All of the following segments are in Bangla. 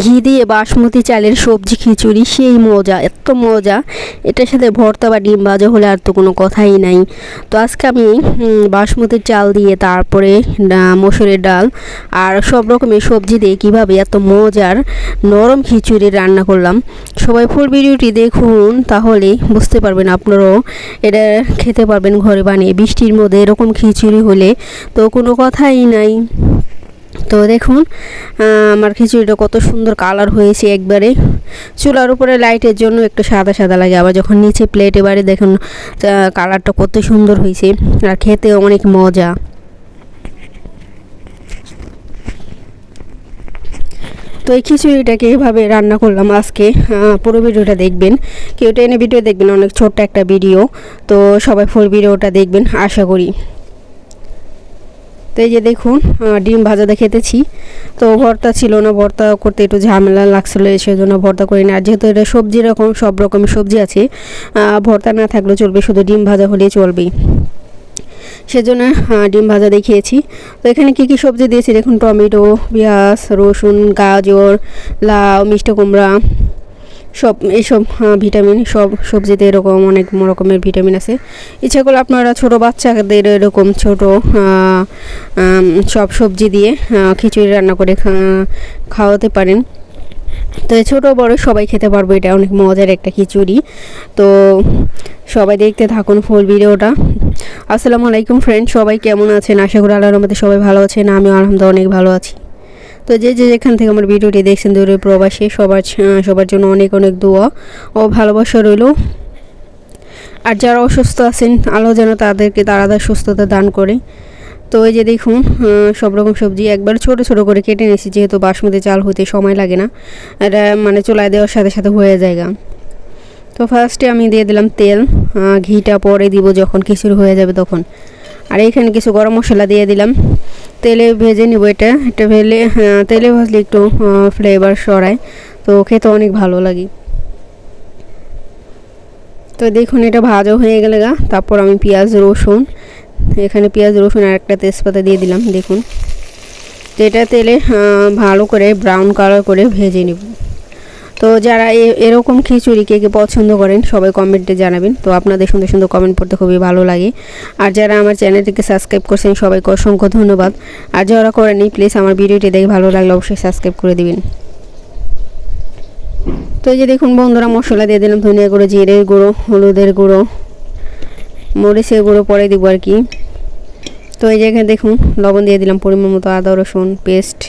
ঘি দিয়ে বাসমতি চালের সবজি খিচুড়ি সেই মজা, এত মজা। এটার সাথে ভর্তা বা ডিম ভাজা হলে আর তো কোনো কথাই নাই। তো আজকে আমি বাসমতির চাল দিয়ে তারপরে মসুরের ডাল আর সব রকমের সবজি দিয়ে কীভাবে এত মজার নরম খিচুড়ি রান্না করলাম। সবাই ফুল ভিডিওটি দেখুন, তাহলে বুঝতে পারবেন, আপনারাও এটা খেতে পারবেন ঘরে বানিয়ে। বৃষ্টির মধ্যে এরকম খিচুড়ি হলে তো কোনো কথাই নাই। তো দেখুন আমার খিচুড়িটা কত সুন্দর কালার হয়েছে একবারে। চুলার উপরে লাইটের জন্য একটু সাদা সাদা লাগে, আবার যখন নিচে প্লেটে বাড়ি দেখুন কালারটা কত সুন্দর হয়েছে, আর খেতেও অনেক মজা। তো এই খিচুড়িটাকে এভাবে রান্না করলাম আজকে। পুরো ভিডিওটা দেখবেন, কেউ টেনে ভিডিও দেখবেন, অনেক ছোট্ট একটা ভিডিও। তো সবাই ফুল ভিডিওটা দেখবেন আশা করি। তো এই যে দেখুন ডিম ভাজাটা খেতেছি। তো ভর্তা ছিল না, ভর্তা করতে একটু ঝামেলা লাগছিলো, সেজন্য ভর্তা করি না। আর যেহেতু এটা সবজি রকম, সব রকমের সবজি আছে, ভর্তা না থাকলেও চলবে, শুধু ডিম ভাজা হলেই চলবে, সেজন্য ডিম ভাজা দিয়ে খেয়েছি। তো এখানে কী কী সবজি দিয়েছি দেখুন, টমেটো, পেঁয়াজ, রসুন, গাজর, লাউ, মিষ্টি কুমড়া, সব এইসব ভিটামিন, সব সবজিতে এরকম অনেক রকমের ভিটামিন আছে। ইচ্ছা করলে আপনারা ছোটো বাচ্চাদের এরকম ছোটো সব সবজি দিয়ে খিচুড়ি রান্না করে খাওয়াতে পারেন। তো ছোটো বড় সবাই খেতে পারবো, এটা অনেক মজার একটা খিচুড়ি। তো সবাই দেখতে থাকুন ফুল ভিডিওটা। আসসালামু আলাইকুম ফ্রেন্ড, সবাই কেমন আছেন? আশা করি আল্লাহর রহমতে সবাই ভালো আছেন, আমিও আলহামদুলিল্লাহ অনেক ভালো আছি। তো যে যেখান থেকে আমার ভিডিওটি দেখছেন দূরে প্রবাসী, সবার জন্য অনেক অনেক দোয়া ও ভালোবাসা রইল। আর যারা অসুস্থ আছেন, আল্লাহ যেন তাদেরকে তাড়াতাড়ি সুস্থতা দান করে। তো এই যে দেখুন সব রকম সবজি একবার ছোট ছোট করে কেটে নিয়েছি, যেহেতু বাসমতি চাল হতে সময় লাগে না, এটা মানে চুলায় দেওয়ার সাথে সাথে হয়ে যায়। তো ফার্স্টে আমি দিয়ে দিলাম তেল, ঘিটা পরে দিব যখন খিচুড়ি হয়ে যাবে তখন। আর এখানে কিছু গরম মশলা দিয়ে দিলাম, তেলে ভেজে নিব। এটা তেলে ভাজলে একটু ফ্লেভার সরায়, তো খেতে অনেক ভালো লাগে। তো দেখুন এটা ভাজা হয়ে গেলে তারপর আমি পেঁয়াজ রসুন, এখানে পেঁয়াজ রসুন আর একটা তেজপাতা দিয়ে দিলাম। দেখুন তো এটা তেলে ভালো করে ব্রাউন কালার করে ভেজে নেব। তো যারা এরকম খিচুড়ি কে পছন্দ করেন সবাই কমেন্টে জানাবেন। তো আপনাদের সুন্দর সুন্দর কমেন্ট পড়তে খুবই ভালো লাগে। আর যারা আমার চ্যানেলটিকে সাবস্ক্রাইব করছেন সবাইকে অসংখ্য ধন্যবাদ। আর যারা করেনি প্লিজ আমার ভিডিওটি দেখে ভালো লাগলে অবশ্যই সাবস্ক্রাইব করে দিবেন। তো এই যে দেখুন বন্ধুরা মশলা দিয়ে দিলাম, ধনিয়া গুঁড়ো, জিরের গুঁড়ো, হলুদের গুঁড়ো, মরিচের গুঁড়ো পরে দিব আর কি। তো এই জায়গায় দেখুন লবণ দিয়ে দিলাম পরিমাণ মতো, আদা রসুন পেস্ট।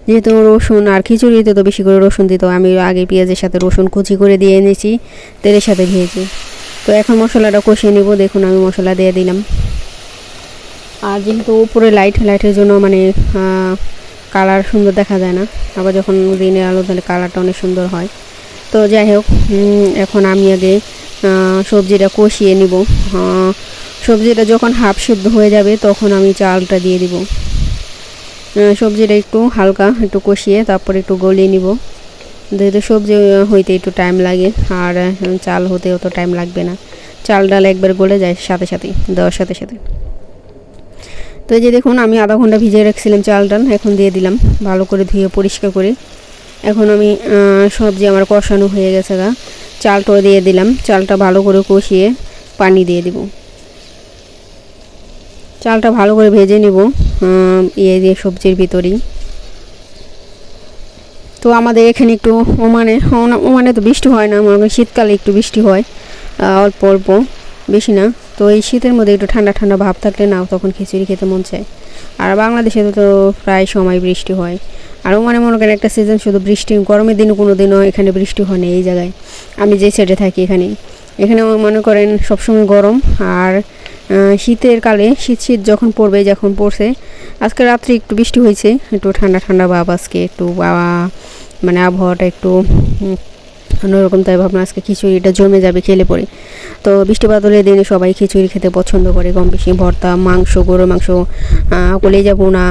যেহেতু রসুন আর খিচুড়িতে তো বেশি করে রসুন দিত, আমি আগে পেঁয়াজের সাথে রসুন কুচি করে দিয়ে এনেছি, তেলের সাথে ভেজে। তো এখন মশলাটা কষিয়ে নিব। দেখুন আমি মশলা দিয়ে দিলাম। আর যেহেতু উপরে লাইটের জন্য মানে কালার সুন্দর দেখা যায় না, আবার যখন দিনের আলো তাহলে কালারটা অনেক সুন্দর হয়। তো যাই হোক এখন আমি আগে সবজিটা কষিয়ে নিব। সবজিটা যখন হাফ সিদ্ধ হয়ে যাবে তখন আমি চালটা দিয়ে দিব। সবজিটা একটু হালকা একটু কষিয়ে তারপর একটু গলিয়ে নিব, যেহেতু সবজি হইতে একটু টাইম লাগে, আর চাল হতে অত টাইম লাগবে না। চাল ডাল একবার গলে যায় সাথে সাথে দেওয়ার সাথে সাথে। তো এই যে দেখুন আমি আধা ঘন্টা ভিজিয়ে রাখছিলাম চাল ডাল, এখন দিয়ে দিলাম ভালো করে ধুয়ে পরিষ্কার করে। এখন আমি সবজি আমার কষানো হয়ে গেছে চালটা দিয়ে দিলাম। চালটা ভালো করে কষিয়ে পানি দিয়ে দিব। চালটা ভালো করে ভেজে নিব দিয়ে সবজির ভিতরেই। তো আমাদের এখানে একটু ওমানে তো বৃষ্টি হয় না, শীতকালে একটু বৃষ্টি হয় অল্প অল্প, বেশি না। তো এই শীতের মধ্যে একটু ঠান্ডা ঠান্ডা ভাব থাকলে না তখন খিচুড়ি খেতে মন চায়। আর বাংলাদেশে তো প্রায় সময় বৃষ্টি হয়। আর মনে করেন একটা সিজন শুধু বৃষ্টি, গরমের দিনে কোনো দিনও এখানে বৃষ্টি হয় না। এই জায়গায় আমি যে সাইডে থাকি এখানে মনে করেন সবসময় গরম। আর শীতের কালে শীত যখন পড়ছে, আজকে রাত্রে একটু বৃষ্টি হয়েছে, একটু ঠান্ডা ঠান্ডা ভাব, আজকে একটু মানে আবহাওয়াটা একটু অন্যরকম। তাই ভাবনা আজকে খিচুড়িটা জমে যাবে খেলে পরে। তো বৃষ্টি বাদলের দিনে সবাই খিচুড়ি খেতে পছন্দ করে কম বেশি। ভর্তা, মাংস, গরুর মাংস, কলেজা বোনা,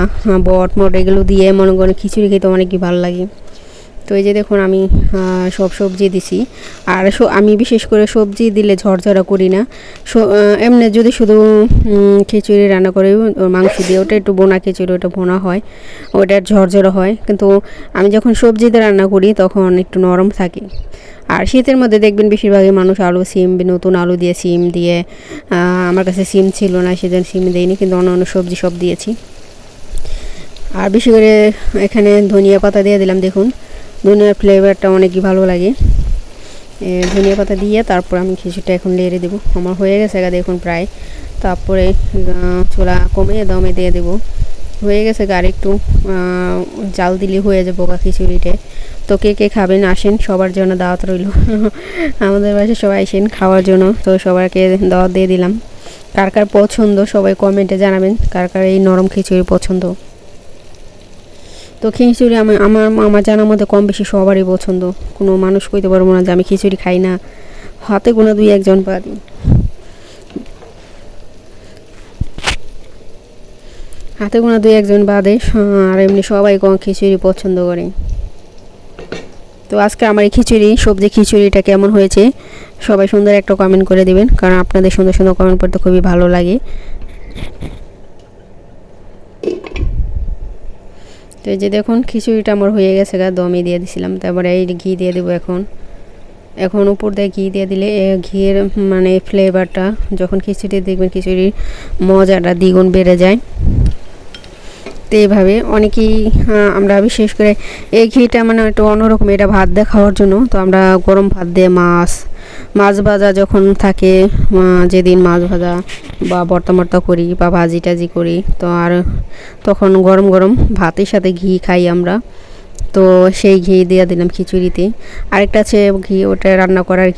বট মট এগুলো দিয়ে মনে করেন খিচুড়ি খেতে অনেকই ভালো লাগে। তো তো এই যে দেখুন আমি সব সবজি দিছি। আর আমি বিশেষ করে সবজি দিলে ঝরঝরা করি না। এমনি যদি শুধু খিচুড়ি রান্না করে মাংস দিয়ে, ওটা একটু বোনা খিচুড়ি, ওটা ভোনা হয়, ওটা ঝরঝরা হয়। কিন্তু আমি যখন সবজি দিয়ে রান্না করি তখন একটু নরম থাকে। আর শীতের মধ্যে দেখবেন বেশিরভাগই মানুষ আলু সিম, নতুন আলু দিয়ে সিম দিয়ে, আমার কাছে সিম ছিল না সেজন্য সিম দিইনি, কিন্তু অন্য অন্য সবজি সব দিয়েছি। আর বেশি করে এখানে ধনিয়া পাতা দিয়ে দিলাম। দেখুন ধনিয়ার ফ্লেভারটা অনেকই ভালো লাগে। ধনিয়া পাতা দিয়ে তারপর আমি খিচুড়িটা এখন লেড়ে দেবো। আমার হয়ে গেছে দেখুন প্রায়। তারপরে চুলা কমিয়ে দমে দিয়ে দেবো। হয়ে গেছে আর একটু জাল দিলে হয়ে যাবো খিচুড়িটা। তো কে কে খাবেন আসেন, সবার জন্য দাওয়াত রইল। আমাদের বাসায় সবাই আসেন খাওয়ার জন্য। তো সবাইকে দাওয়াত দিয়ে দিলাম। কার কার পছন্দ সবাই কমেন্টে জানাবেন, কার কার এই নরম খিচুড়ি পছন্দ। তো খিচুড়ি আমার জানার মধ্যে কম বেশি সবারই পছন্দ। কোনো মানুষ কইতে পারবো না যে আমি খিচুড়ি খাই না, হাতে গোনা 2-1 জন বাদে। হাতে গোনা 2-1 জন বাদে, আর এমনি সবাই খিচুড়ি পছন্দ করে। তো আজকে আমার এই সবজি খিচুড়িটা কেমন হয়েছে সবাই সুন্দর একটা কমেন্ট করে দিবেন, কারণ আপনাদের সুন্দর সুন্দর কমেন্ট করতে খুবই ভালো লাগে। তো এই যে দেখুন খিচুড়িটা আমার হয়ে গেছে দমে দিয়ে দিছিলাম। তারপরে এই ঘি দিয়ে দেবো এখন উপর দিয়ে ঘি দিয়ে দিলে ঘিয়ের মানে ফ্লেভারটা যখন খিচুড়ি দেখবেন খিচুড়ির মজাটা দ্বিগুণ বেড়ে যায়। তো এইভাবে অনেকেই আমরা বিশেষ করে এই ঘিটা মানে একটু অন্যরকম, এটা ভাত দিয়ে খাওয়ার জন্য। তো আমরা গরম ভাত দিয়ে মাছ ভাজা যখন থাকে, যেদিন মাছ ভাজা বা ভর্তা করি বা ভাজি টাজি করি, তো আর তখন গরম গরম ভাতের সাথে ঘি খাই আমরা। তো সেই ঘি দিয়ে দিলাম খিচুড়িতে। আরেকটা আছে ঘি, ওটা রান্না করার ঘি।